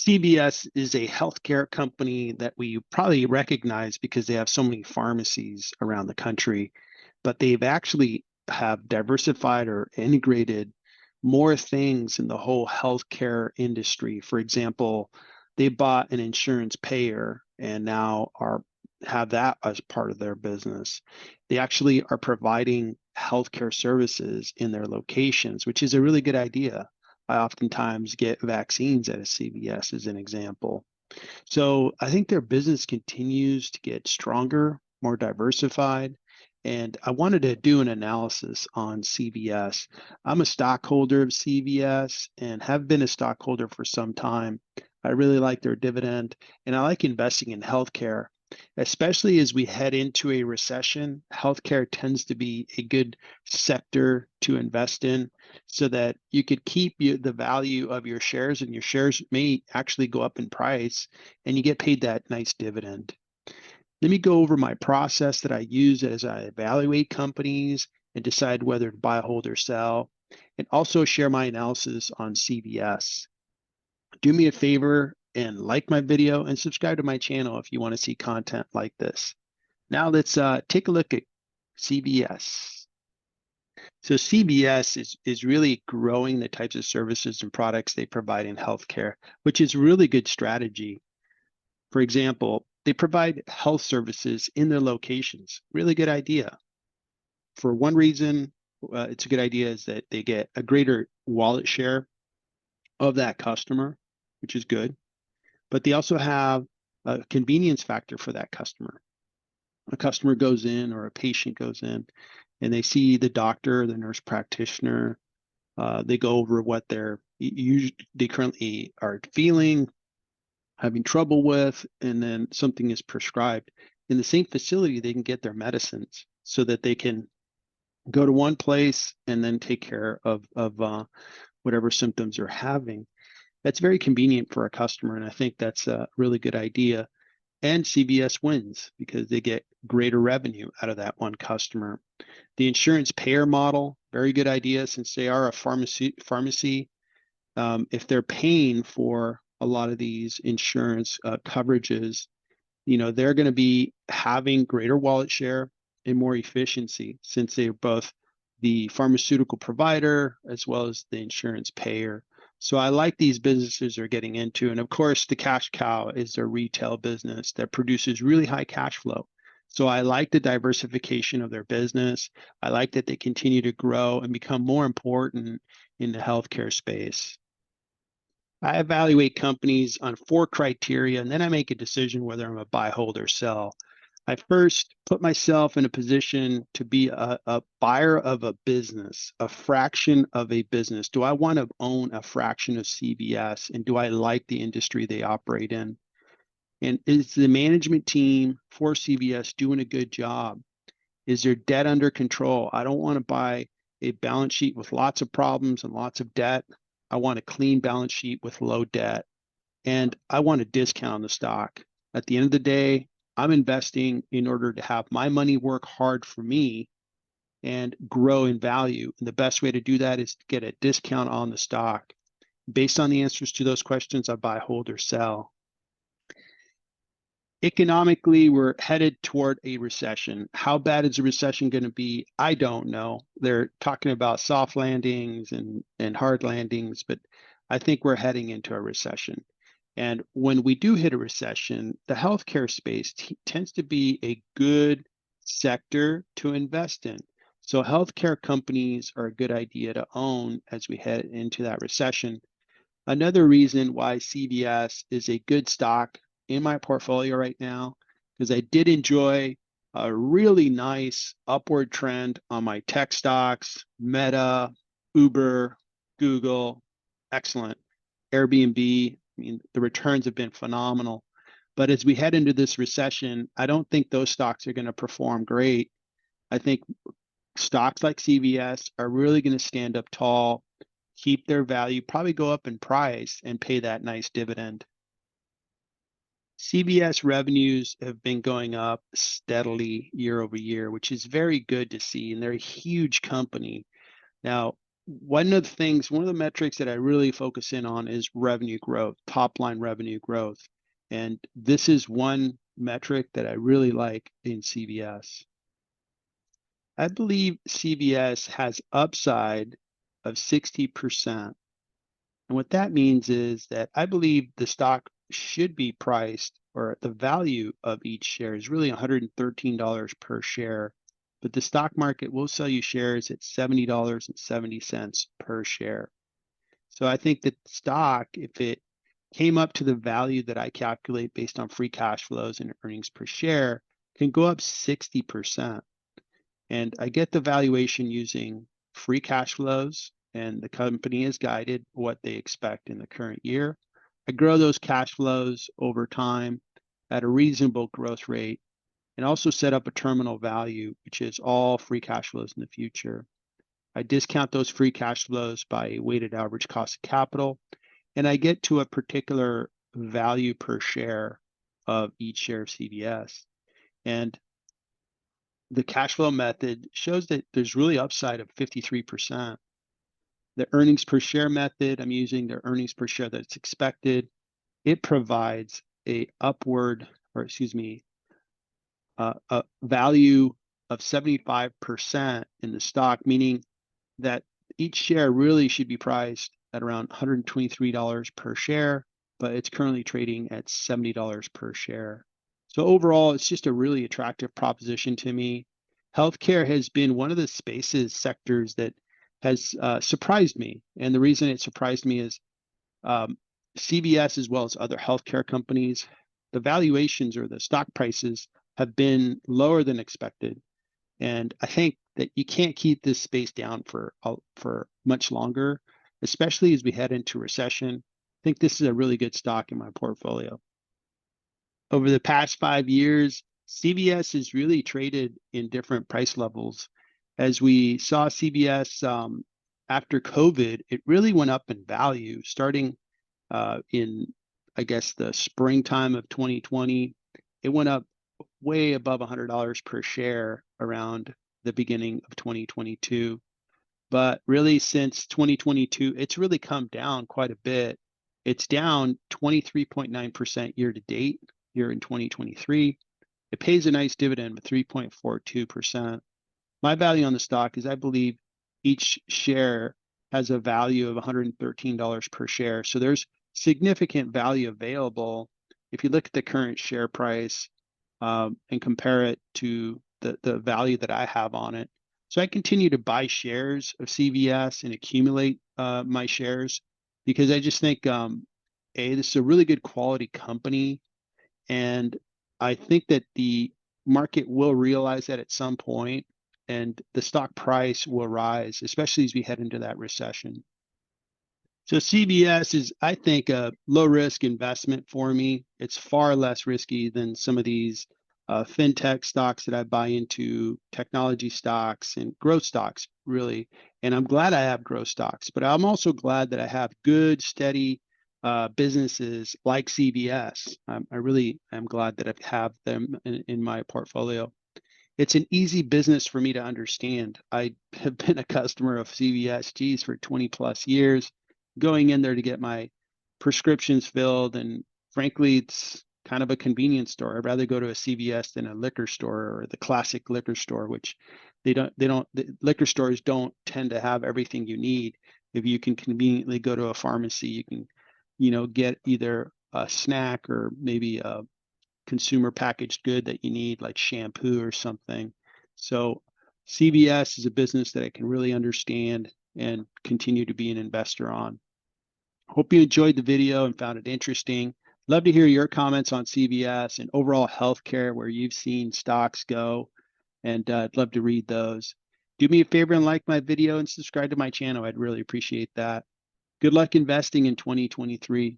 CVS is a healthcare company that we probably recognize because they have so many pharmacies around the country, but they've actually have diversified or integrated more things in the whole healthcare industry. For example, they bought an insurance payer and now are have that as part of their business. They actually are providing healthcare services in their locations, which is a really good idea. I oftentimes get vaccines at a CVS as an example. So I think their business continues to get stronger, more diversified. And I wanted to do an analysis on CVS. I'm a stockholder of CVS and have been a stockholder for some time. I really like their dividend and I like investing in healthcare, especially as we head into a recession. Healthcare tends to be a good sector to invest in so that you could keep the value of your shares, and your shares may actually go up in price and you get paid that nice dividend. Let me go over my process that I use as I evaluate companies and decide whether to buy, hold, or sell, and also share my analysis on CVS. Do me a favor and like my video and subscribe to my channel if you want to see content like this. Now let's take a look at CVS. So CVS is really growing the types of services and products they provide in healthcare, which is really good strategy. For example, they provide health services in their locations. Really good idea. For one reason, it's a good idea is that they get a greater wallet share of that customer, which is good. But they also have a convenience factor for that customer. A customer goes in or a patient goes in and they see the doctor, the nurse practitioner. They go over what they currently are feeling, having trouble with, and then something is prescribed. In the same facility, they can get their medicines so that they can go to one place and then take care of whatever symptoms they're having. That's very convenient for a customer, and I think that's a really good idea. And CVS wins because they get greater revenue out of that one customer. The insurance payer model, very good idea since they are a pharmacy. If they're paying for a lot of these insurance coverages, they're going to be having greater wallet share and more efficiency since they're both the pharmaceutical provider as well as the insurance payer. So I like these businesses they're getting into. And of course, the cash cow is their retail business that produces really high cash flow. So I like the diversification of their business. I like that they continue to grow and become more important in the healthcare space. I evaluate companies on 4 criteria, and then I make a decision whether I'm a buy, hold, or sell. I first put myself in a position to be a buyer of a business, a fraction of a business. Do I want to own a fraction of CVS, and do I like the industry they operate in? And is the management team for CVS doing a good job? Is their debt under control? I don't want to buy a balance sheet with lots of problems and lots of debt. I want a clean balance sheet with low debt, and I want a discount on the stock. At the end of the day, I'm investing in order to have my money work hard for me and grow in value. And the best way to do that is to get a discount on the stock. Based on the answers to those questions, I buy, hold, or sell. Economically, we're headed toward a recession. How bad is the recession going to be? I don't know. They're talking about soft landings and hard landings, but I think we're heading into a recession. And when we do hit a recession, the healthcare space tends to be a good sector to invest in. So healthcare companies are a good idea to own as we head into that recession. Another reason why CVS is a good stock in my portfolio right now, because I did enjoy a really nice upward trend on my tech stocks, Meta, Uber, Google, excellent. Airbnb, I mean, the returns have been phenomenal. But as we head into this recession, I don't think those stocks are going to perform great. I think stocks like CVS are really going to stand up tall, keep their value, probably go up in price, and pay that nice dividend. CVS revenues have been going up steadily year over year, which is very good to see. And they're a huge company. Now, one of the metrics that I really focus in on is revenue growth, top line revenue growth. And this is one metric that I really like in CVS. I believe CVS has upside of 60%. And what that means is that I believe the stock should be priced, or the value of each share is really $113 per share. But the stock market will sell you shares at $70.70 per share. So I think that stock, if it came up to the value that I calculate based on free cash flows and earnings per share, can go up 60%. And I get the valuation using free cash flows, and the company is guided what they expect in the current year. I grow those cash flows over time at a reasonable growth rate, and also set up a terminal value, which is all free cash flows in the future. I discount those free cash flows by a weighted average cost of capital, and I get to a particular value per share of each share of CVS. And the cash flow method shows that there's really upside of 53%. The earnings per share method, I'm using the earnings per share that's expected. It provides a value of 75% in the stock, meaning that each share really should be priced at around $123 per share, but it's currently trading at $70 per share. So overall, it's just a really attractive proposition to me. Healthcare has been one of the sectors that has surprised me. And the reason it surprised me is CVS, as well as other healthcare companies, the valuations or the stock prices have been lower than expected. And I think that you can't keep this space down for much longer, especially as we head into recession. I think this is a really good stock in my portfolio. Over the past 5 years, CVS has really traded in different price levels. As we saw CVS after COVID, it really went up in value, starting in, I guess, the springtime of 2020. It went up way above $100 per share around the beginning of 2022. But really, since 2022, it's really come down quite a bit. It's down 23.9% year to date here in 2023. It pays a nice dividend of 3.42%. My value on the stock is I believe each share has a value of $113 per share. So there's significant value available if you look at the current share price and compare it to the value that I have on it. So I continue to buy shares of CVS and accumulate my shares, because I just think, this is a really good quality company. And I think that the market will realize that at some point, and the stock price will rise, especially as we head into that recession. So CVS is, I think, a low risk investment for me. It's far less risky than some of these fintech stocks that I buy into, technology stocks and growth stocks, really. And I'm glad I have growth stocks, but I'm also glad that I have good, steady businesses like CVS. I really am glad that I have them in my portfolio. It's an easy business for me to understand. I have been a customer of CVS for 20 plus years, going in there to get my prescriptions filled. And frankly, it's kind of a convenience store. I'd rather go to a CVS than a liquor store, or the classic liquor store, which the liquor stores don't tend to have everything you need. If you can conveniently go to a pharmacy, you can, get either a snack or maybe a consumer packaged good that you need, like shampoo or something. So CVS is a business that I can really understand and continue to be an investor on. Hope you enjoyed the video and found it interesting. Love to hear your comments on CVS and overall healthcare, where you've seen stocks go, and I'd love to read those. Do me a favor and like my video and subscribe to my channel. I'd really appreciate that. Good luck investing in 2023.